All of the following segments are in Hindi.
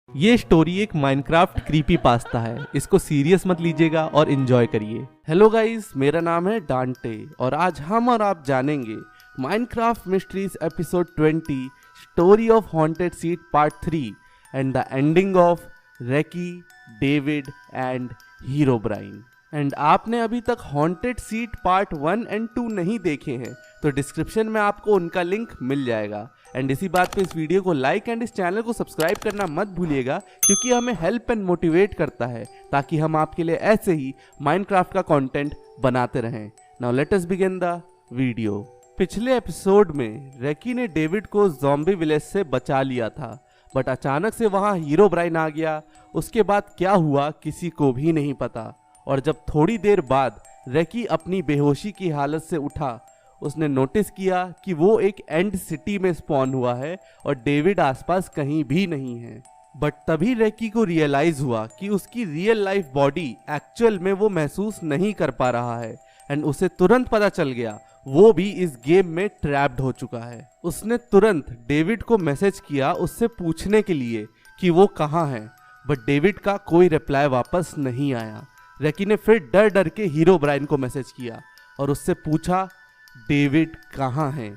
ये स्टोरी एक माइनक्राफ्ट क्रीपी पास्ता है। इसको सीरियस मत लीजिएगा और एंजॉय करिए। हेलो गाइस, मेरा नाम है डांटे और आज हम और आप जानेंगे Minecraft mysteries episode 20 story of haunted seed part 3 and the ending of Reki, David and Herobrine. And आपने अभी तक हॉन्टेड सीड पार्ट 1 एंड 2 नहीं देखे हैं तो डिस्क्रिप्शन में आपको उनका लिंक मिल जाएगा। एंड इसी बात पे इस वीडियो को लाइक एंड इस चैनल को सब्सक्राइब करना मत भूलिएगा क्योंकि हमें हेल्प एंड मोटिवेट करता है ताकि हम आपके लिए ऐसे ही माइनक्राफ्ट का कंटेंट बनाते रहें। Now let us begin the video. पिछले एपिसोड में रेकी ने डेविड को ज़ॉम्बी विलेज से बचा लिया था, बट अचानक से वहां हीरोब्राइन आ गया। उसके बाद क्या हुआ किसी को भी नहीं पता। और जब थोड़ी देर बाद रेकी अपनी बेहोशी की हालत से उठा, उसने नोटिस किया कि वो एक एंड सिटी में स्पॉन हुआ है और डेविड आसपास कहीं भी नहीं है। बट तभी रेकी को रियलाइज हुआ कि उसकी रियल लाइफ बॉडी एक्चुअल में वो महसूस नहीं कर पा रहा है। एंड उसे तुरंत पता चल गया वो भी इस गेम में ट्रैप्ड हो चुका है। उसने तुरंत डेविड को मैसेज किया उससे पूछने के लिए कि वो कहाँ है, बट डेविड का कोई रिप्लाई वापस नहीं आया। रेकी ने फिर डर डर के हीरोब्राइन को मैसेज किया और उससे पूछा डेविड कहाँ है।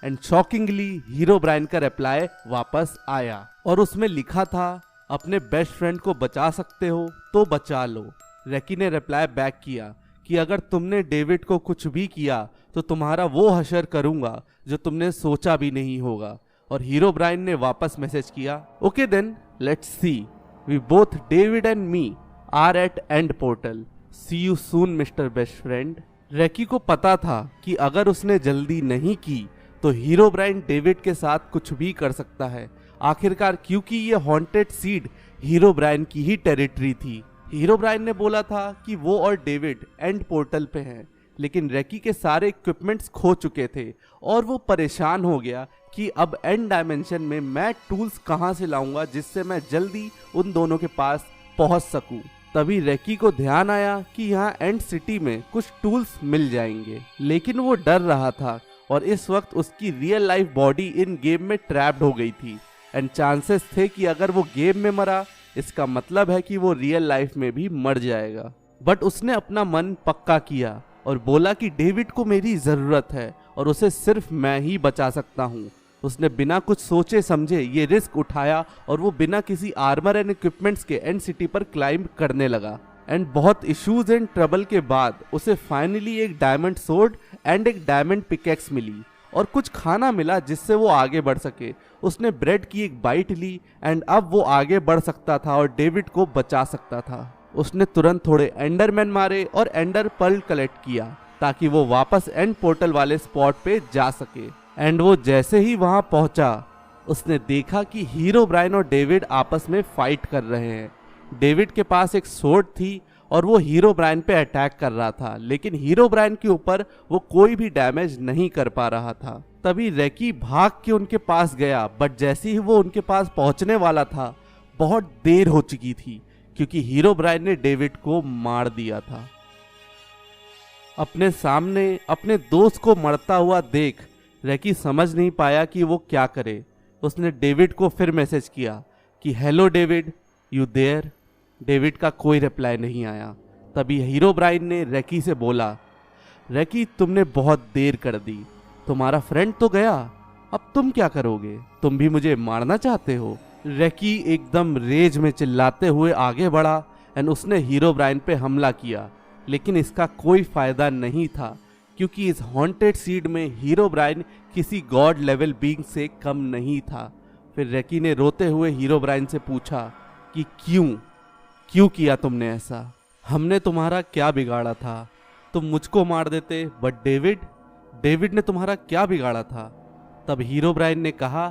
एंड शॉकिंगली हीरोब्राइन का रिप्लाई वापस आया और उसमें लिखा था अपने बेस्ट फ्रेंड को बचा सकते हो तो बचा लो। रेकी ने रिप्लाई बैक किया कि अगर तुमने डेविड को कुछ भी किया तो तुम्हारा वो हशर करूंगा जो तुमने सोचा भी नहीं होगा। और हीरोब्राइन ने वापस मैसेज किया okay then let's see, we both David and me are at end portal, see you soon mister best friend. Reki को पता था कि अगर उसने जल्दी नहीं की तो हीरोब्राइन डेविड के साथ कुछ भी कर सकता है आखिरकार, क्योंकि ये हॉन्टेड सीड हीरोब्राइन की ही टेरिटरी थी। हीरोब्राइन ने बोला था कि वो और डेविड एंड पोर्टल पे हैं, लेकिन रेकी के सारे इक्विपमेंट्स खो चुके थे और वो परेशान हो गया कि अब एंड डायमेंशन में मैं टूल्स कहाँ से लाऊंगा जिससे मैं जल्दी उन दोनों के पास पहुंच सकूं। तभी रेकी को ध्यान आया कि यहाँ एंड सिटी में कुछ टूल्स मिल जाएंगे, लेकिन वो डर रहा था और इस वक्त उसकी real life body in game में ट्रैप्ड हो गई थी। एंड चांसेस थे कि अगर वो गेम में मरा इसका मतलब है कि वो रियल लाइफ में भी मर जाएगा। बट उसने अपना मन पक्का किया और बोला कि डेविड को मेरी ज़रूरत है और उसे सिर्फ मैं ही बचा सकता हूँ। उसने बिना कुछ सोचे समझे ये रिस्क उठाया और वो बिना किसी आर्मर एंड इक्विपमेंट्स के एंड सिटी पर क्लाइंब करने लगा। एंड बहुत इश्यूज एंड ट्रबल के बाद उसे फाइनली एक डायमंड सोर्ड एंड एक डायमंड पिकेक्स मिली और कुछ खाना मिला जिससे वो आगे बढ़ सके। उसने ब्रेड की एक बाइट ली एंड अब वो आगे बढ़ सकता था और डेविड को बचा सकता था। उसने तुरंत थोड़े एंडरमैन मारे और एंडर पर्ल कलेक्ट किया ताकि वो वापस एंड पोर्टल वाले स्पॉट पे जा सके। एंड वो जैसे ही वहां पहुंचा उसने देखा कि हीरोब्राइन और डेविड आपस में फाइट कर रहे हैं। डेविड के पास एक सोर्ड थी और वो हीरोब्राइन पे अटैक कर रहा था, लेकिन हीरोब्राइन के ऊपर वो कोई भी डैमेज नहीं कर पा रहा था। तभी रेकी भाग के उनके पास गया, बट जैसे ही वो उनके पास पहुंचने वाला था बहुत देर हो चुकी थी क्योंकि हीरोब्राइन ने डेविड को मार दिया था। अपने सामने अपने दोस्त को मरता हुआ देख रेकी समझ नहीं पाया कि वो क्या करे। उसने डेविड को फिर मैसेज किया कि hello David, you there. David का कोई रिप्लाई नहीं आया। तभी हीरोब्राइन ने रेकी से बोला रेकी, तुमने बहुत देर कर दी, तुम्हारा फ्रेंड तो गया, अब तुम क्या करोगे? तुम भी मुझे मारना चाहते हो? रेकी एकदम रेज में चिल्लाते हुए आगे बढ़ा एंड उसने हीरोब्राइन पे हमला किया, लेकिन इसका कोई फायदा नहीं था क्योंकि इस हॉन्टेड सीड में हीरोब्राइन किसी गॉड लेवल बीइंग से कम नहीं था। फिर रेकी ने रोते हुए हीरोब्राइन से पूछा कि क्यों किया तुमने ऐसा? हमने तुम्हारा क्या बिगाड़ा था? तुम मुझको मार देते, बट डेविड ने तुम्हारा क्या बिगाड़ा था? तब हीरोब्राइन ने कहा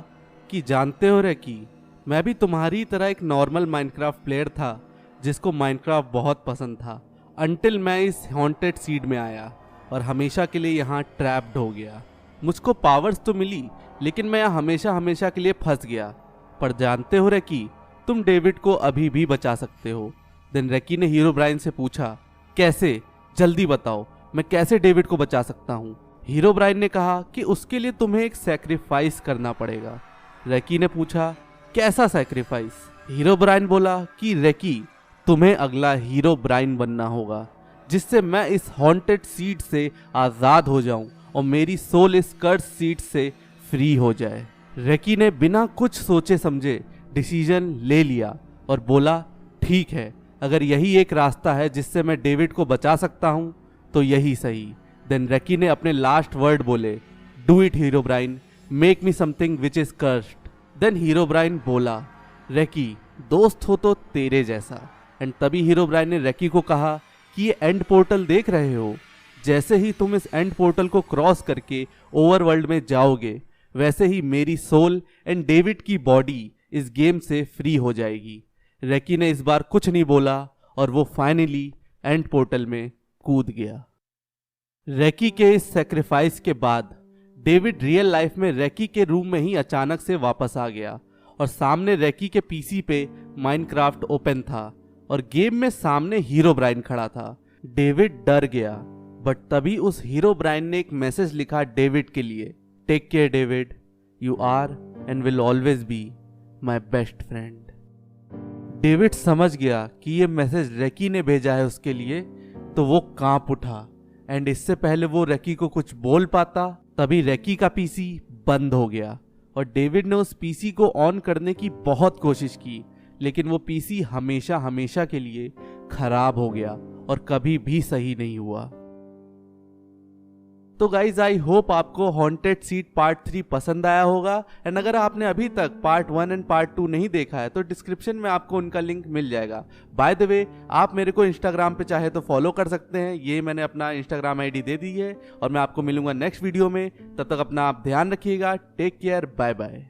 कि जानते हो रेकी, मैं भी तुम्हारी तरह एक नॉर्मल माइनक्राफ्ट प्लेयर था जिसको माइनक्राफ्ट बहुत पसंद था, अंटिल मैं इस हॉन्टेड सीड में आया और हमेशा के लिए यहाँ ट्रैप्ड हो गया। मुझको पावर्स तो मिली लेकिन मैं यहाँ हमेशा के लिए फंस गया। पर जानते हो रेकी, तुम डेविड को अभी भी बचा सकते हो। देन रेकी ने हीरोब्राइन से पूछा कैसे? जल्दी बताओ, मैं कैसे डेविड को बचा सकता हूँ? हीरोब्राइन ने कहा कि उसके लिए तुम्हें एक सैक्रिफाइस करना पड़ेगा। रेकी ने पूछा कैसा सैक्रिफाइस? हीरो ब्राइन बोला कि रैकी, तुम्हें अगला हीरो ब्राइन बनना होगा, जिससे मैं इस हॉन्टेड सीट से आज़ाद हो जाऊं और मेरी सोल इस कर्स सीट से फ्री हो जाए। रैकी ने बिना कुछ सोचे समझे डिसीजन ले लिया और बोला, ठीक है, अगर यही एक रास्ता है जिससे मैं डेविड को बचा सकता हूं तो यही सही। देन रैकी ने अपने लास्ट वर्ड बोले, do it Herobrine, make me something which is cursed. Then Herobrine बोला, रैकी, दोस्त हो तो तेरे जैसा। एंड तभी हीरो ब्राइन ने रैकी को कहा कि ये एंड पोर्टल देख रहे हो, जैसे ही तुम इस एंड पोर्टल को क्रॉस करके ओवरवर्ल्ड में जाओगे, वैसे ही मेरी सोल एंड डेविड की बॉडी इस गेम से फ्री हो जाएगी। रैकी ने इस बार कुछ नहीं बोला और वो फाइनली एंड पोर्टल में कूद गया। रैकी के इस सेक्रीफाइस के बाद डेविड रियल लाइफ में रैकी के रूम में ही अचानक से वापस आ गया और सामने रैकी के पीसी पे माइनक्राफ्ट ओपन था और गेम में सामने हीरो ब्राइन खड़ा था। डेविड डर गया, बट तभी उस हीरो ब्राइन ने एक मैसेज लिखा डेविड के लिए, take care David, you are and will always be my best friend. David समझ गया कि ये मैसेज रैकी ने भेजा है उसके लिए, तो वो कांप उठा एंड इससे पहले वो रैकी को कुछ बोल पाता तभी रैकी का पीसी बंद हो गया और डेविड ने उस पीसी को ऑन करने की बहुत कोशिश की, लेकिन वो पीसी हमेशा हमेशा के लिए खराब हो गया और कभी भी सही नहीं हुआ। तो गाइज आई होप आपको हॉन्टेड सीट पार्ट 3 पसंद आया होगा। एंड अगर आपने अभी तक पार्ट 1 एंड पार्ट 2 नहीं देखा है तो डिस्क्रिप्शन में आपको उनका लिंक मिल जाएगा। बाय द वे, आप मेरे को इंस्टाग्राम पे चाहे तो फॉलो कर सकते हैं, ये मैंने अपना इंस्टाग्राम आईडी दे दी है और मैं आपको मिलूंगा नेक्स्ट वीडियो में। तब तक अपना आप ध्यान रखिएगा। Take care, bye bye.